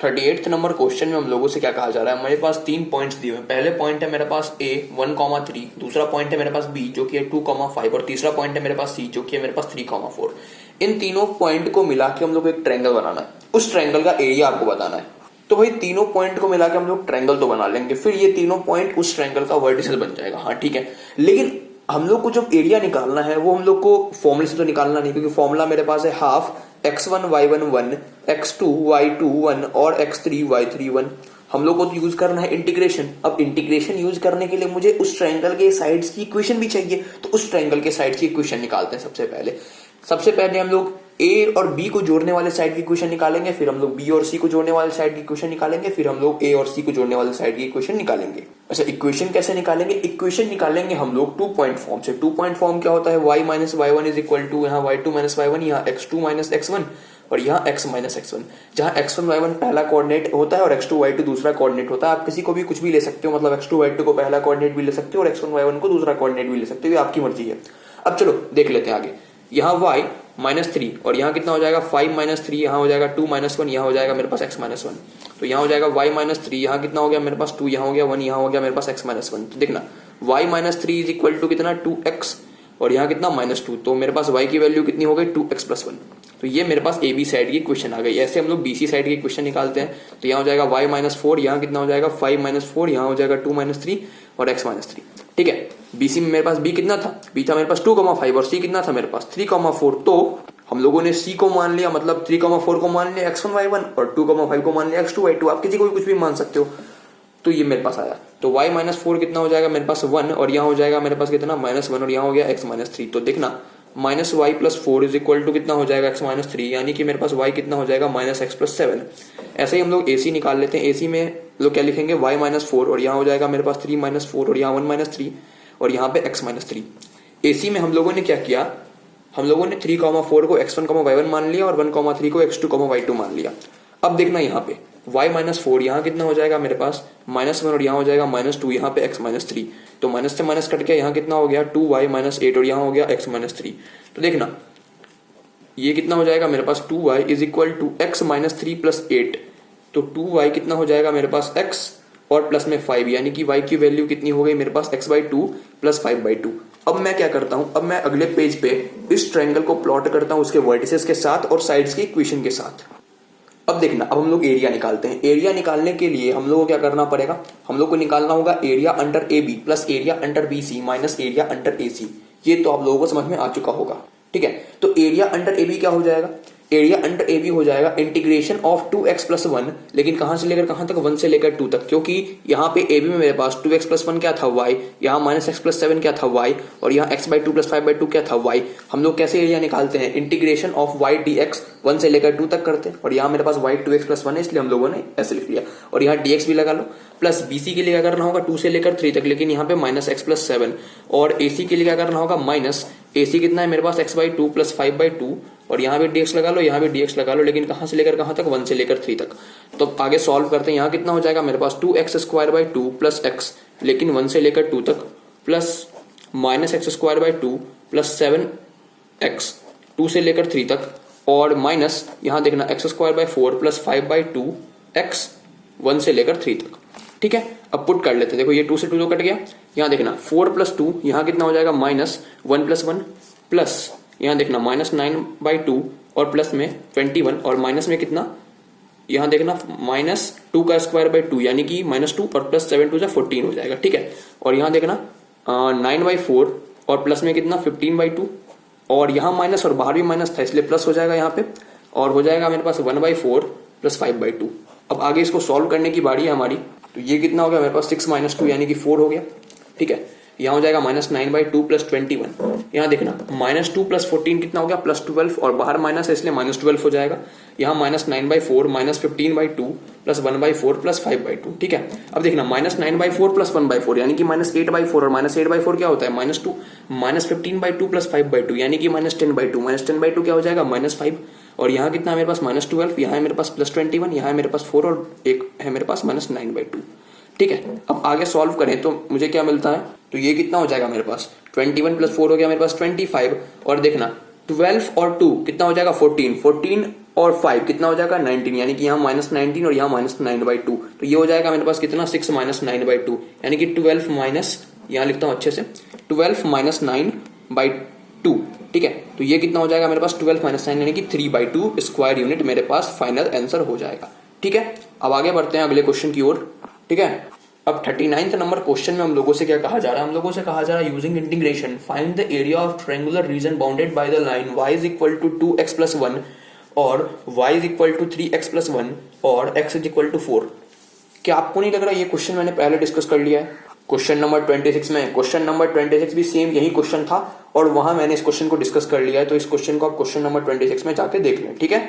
38 number question में हम लोगों से क्या कहा जा रहा है, मेरे पास 3 पॉइंट्स दिए हुए हैं। पहले पॉइंट है मेरे पास A 1,3, दूसरा पॉइंट है मेरे पास B जो कि है 2,5 और तीसरा पॉइंट है मेरे पास C जो कि है मेरे पास 3,4। इन तीनों पॉइंट को मिला के हम लोग एक ट्रायंगल बनाना है, उस ट्रायंगल का एरिया आपको बताना है। तो भाई तीनों पॉइंट को मिला के हम लोग ट्रायंगल तो बना लेंगे, फिर ये तीनों पॉइंट उस ट्रायंगल का वर्टिसेस बन जाएगा। हाँ ठीक है, लेकिन हम लोग को जब एरिया निकालना है वो हम लोग को फॉर्मूले से तो निकालना नहीं, क्योंकि फॉर्मूला मेरे पास है half x1 y1 1 x2 y2 1 और x3 y3 1। हम लोग को तो यूज करना है इंटीग्रेशन। अब इंटीग्रेशन यूज करने के लिए मुझे उस ट्रायंगल के साइड्स की इक्वेशन भी चाहिए, तो उस ट्रायंगल के साइड्स की इक्वेशन निकालते हैं। सबसे पहले हम लोग A और B को जोड़ने वाले साइड की इक्वेशन निकालेंगे, फिर हम लोग B और C को जोड़ने वाले साइड की इक्वेशन निकालेंगे, फिर हम लोग A और C को जोड़ने वाले साइड की इक्वेशन निकालेंगे। अच्छा, इक्वेशन कैसे निकालेंगे? इक्वेशन निकालेंगे हम लोग 2 पॉइंट फॉर्म से। 2 पॉइंट फॉर्म क्या होता है? y minus y1 is equal to यहाँ y2 माइनस y1, यहाँ x2 माइनस x1 और यहाँ x माइनस x1। जहाँ x1 y1 पहला कोऑर्डिनेट होता है और x2 y2 दूसरा कोऑर्डिनेट होता है। आप किसी को भी कुछ भी ले सकते हो, मतलब x2 y2 को पहला कोऑर्डिनेट भी ले सकते हो और x1 y1 को दूसरा कोऑर्डिनेट भी ले सकते हो, ये आपकी मर्जी है। अब चलो देख लेते हैं आगे। यहाँ y माइनस 3 और यहाँ कितना हो जाएगा 5 माइनस 3, यहाँ हो जाएगा 2 माइनस 1, यहाँ हो जाएगा मेरे पास x माइनस 1। तो यहाँ हो जाएगा y माइनस 3, यहाँ कितना हो गया मेरे पास 2, यहाँ हो गया 1, यहाँ हो गया मेरे पास x माइनस 1। तो देखना y minus 3 is equal to कितना 2x और यहाँ कितना माइनस 2, तो मेरे पास y की वैल्यू कितनी हो गई 2x प्लस 1। तो ये मेरे पास ए बी साइड की इक्वेशन आ गई। ऐसे हम लोग बी सी साइड की इक्वेशन निकालते हैं। तो यहाँ हो जाएगा y माइनस 4, यहाँ कितना हो जाएगा 5 माइनस 4, यहाँ हो जाएगा 2 माइनस 3 और x माइनस 3। ठीक है, बीसी में मेरे पास b कितना था? b था मेरे पास 2,5 और c कितना था मेरे पास 3,4। तो हम लोगों ने c को मान लिया, मतलब 3,4 को मान लिया x1 y1 और 2,5 को मान लिया x2 y2। आप किसी को भी कुछ भी मान सकते हो। तो ये मेरे पास आया। तो y माइनस 4 कितना हो जाएगा मेरे पास 1 और यहाँ हो जाएगा मेरे पास कितना माइनस 1 और यहाँ हो गया x माइनस 3। तो देखना minus y plus 4 is equal to कितना हो जाएगा x माइनस 3, यानी कि मेरे पास y कितना हो जाएगा माइनस x प्लस 7। ऐसे ही हम लोग ac निकाल लेते हैं। ac में लोग क्या लिखेंगे y माइनस 4 और यहाँ हो जाएगा मेरे पास 3 माइनस 4 और यहाँ 1 माइनस 3 और यहाँ पे x माइनस 3। ac में हम लोगों ने क्या किया, हम लोगों ने 3,4 को x1, y1 मान लिया और 1,3 को x2, y2 मान लिया। अब देखना यहाँ पे y माइनस 4 यहाँ कितना हो जाएगा मेरे पास माइनस 1 और यहाँ हो जाएगा माइनस 2, यहाँ पे x माइनस 3। तो माइनस से माइनस कट गया, यहाँ कितना हो गया 2y माइनस 8 और यहाँ हो गया x माइनस 3। तो देखना ये कितना हो जाएगा मेरे पास 2y is equal to x minus 3 plus 8। तो 2y कितना हो जाएगा मेरे पास x और प्लस में 5, यानी कि y की वैल्यू कितनी हो गई मेरे पास x/2 प्लस 5/2। अब मैं क्या करता हूं, अब मैं अगले पेज पे इस ट्रायंगल को प्लॉट करता हूं उसके वर्टिसेस के साथ और साइड्स की इक्वेशन के साथ। अब देखना, अब हम लोग एरिया निकालते हैं। एरिया निकालने के लिए हम लोग को क्या करना पड़ेगा, हम लोग को निकालना होगा area under A B plus area under B C minus area under A C. ये तो आप लोगों को समझ में आ चुका होगा। ठीक है, तो एरिया अंडर ए बी क्या हो जाएगा, एरिया अंडर ए बी हो जाएगा इंटीग्रेशन ऑफ 2x प्लस 1, लेकिन कहां से लेकर कहां तक 1 से लेकर 2 तक, क्योंकि यहाँ पे ए बी में मेरे पास 2x प्लस 1 क्या था y, यहाँ माइनस x प्लस 7 क्या था y और यहाँ x/2 प्लस 5/2 क्या था y। हम लोग कैसे एरिया निकालते हैं, इंटीग्रेशन ऑफ y dx 1 से लेकर 2 तक करते हैं और यहाँ मेरे पास y 2x प्लस 1 है इसलिए हम लोगों ने ऐसे लिख लिया और यहाँ dx भी लगा लो। प्लस bc के लिए क्या करना होगा 2 से लेकर 3 तक, लेकिन यहाँ पे माइनस x प्लस 7 और ac के लिए क्या करना होगा माइनस ac कितना है मेरे पास x/2 प्लस 5/2 और यहाँ भी dx लगा लो, यहाँ भी dx लगा लो, लेकिन कहां से लेकर कहां तक 1 से लेकर 3 तक। तो आगे सॉल्व करते हैं। यहाँ कितना हो जाएगा मेरे पास 2x² 2 प्लस x, लेकिन 1 से लेकर 2 तक, plus minus x² 2 plus 7x 2 से लेकर 3 तक और माइनस यहाँ देखना x² 4 प्लस 5/2 x 1 से लेकर 3 तक। ठीक है, अब पुट कर लेते हैं। देखो ये 2 से 2 तो कट गया, यहाँ देखना 4 प्लस 2 यहाँ कितना हो जाएगा माइनस 1 प्लस 1 प्लस यहाँ देखना माइनस 9/2 और प्लस में 21 और माइनस में कितना, यहाँ देखना माइनस 2 का स्क्वायर बाई 2 यानी कि माइनस 2 और प्लस 7 2 14 हो जाएगा। ठीक है, और यहाँ देखना 9/4 और प्लस में कितना 15/2 और यहाँ माइनस और बाहर भी माइनस था इसलिए प्लस हो जाएगा यहाँ पे और हो जाएगा मेरे पास 1/4 प्लस 5/2। अब आगे इसको सॉल्व करने की बारी है हमारी। तो ये कितना हो गया मेरे पास 6 - 2 यानी कि 4 हो गया। ठीक है, यहाँ हो जाएगा माइनस 9/2 प्लस 21। यहाँ देखना माइनस 2 प्लस 14 कितना हो गया प्लस 12 और बाहर माइनस है इसलिए माइनस 12 हो जाएगा। यहाँ माइनस 9/4 माइनस 15/2 प्लस 1/4 प्लस 5/2। ठीक है, अब देखना माइनस 9/4 प्लस 1/4 यानी कि माइनस 8/4 और माइनस 8/4 क्या होता है माइनस 2, माइनस 15/2 प्लस 5/2 यानी कि माइनस 10/2, माइनस 10/2 क्या हो जाएगा माइनस 5 और यहाँ कितना है मेरे पास माइनस 12, यहाँ है मेरे पास प्लस 21, यहाँ है मेरे पास 4 और एक है मेरे पास माइनस 9/2। ठीक है, अब आगे सॉल्व करें तो मुझे क्या मिलता है, तो ये कितना हो जाएगा मेरे पास 21 प्लस 4 हो गया मेरे पास 25 और देखना 12 और 2 कितना हो जाएगा 14 14 और 5 कितना हो जाएगा 19, यानी कि यहाँ -19 और यहाँ -9/2, तो ये हो जाएगा मेरे पास कितना 6 -9/2, यानी कि 12 माइनस, यहाँ लिखता हूँ अच्छे से, 12 - 9/2, ठीक है। तो ये कितना हो जाएगा मेरे पास 12 - 9 यानी कि 3/2 स्क्वायर यूनिट मेरे पास फाइनल आंसर हो जाएगा, ठीक है। अब आगे बढ़ते हैं अगले क्वेश्चन की ओर, ठीक है। अब 39 नंबर क्वेश्चन में हम लोगों से क्या कहा जा रहा है, हम लोगों से कहा जा रहा है using integration find the area of triangular region bounded by the line y is equal to 2x + 1 और y is equal to 3x + 1 और x इज इक्वल टू 4। क्या आपको नहीं लग रहा ये क्वेश्चन मैंने पहले डिस्कस कर लिया है क्वेश्चन नंबर 26 में? क्वेश्चन नंबर 26 भी सेम यही क्वेश्चन था और वहां मैंने इस क्वेश्चन को डिस्कस कर लिया है, तो इस क्वेश्चन को आप क्वेश्चन नंबर 26 में जाके देख लें, ठीक है।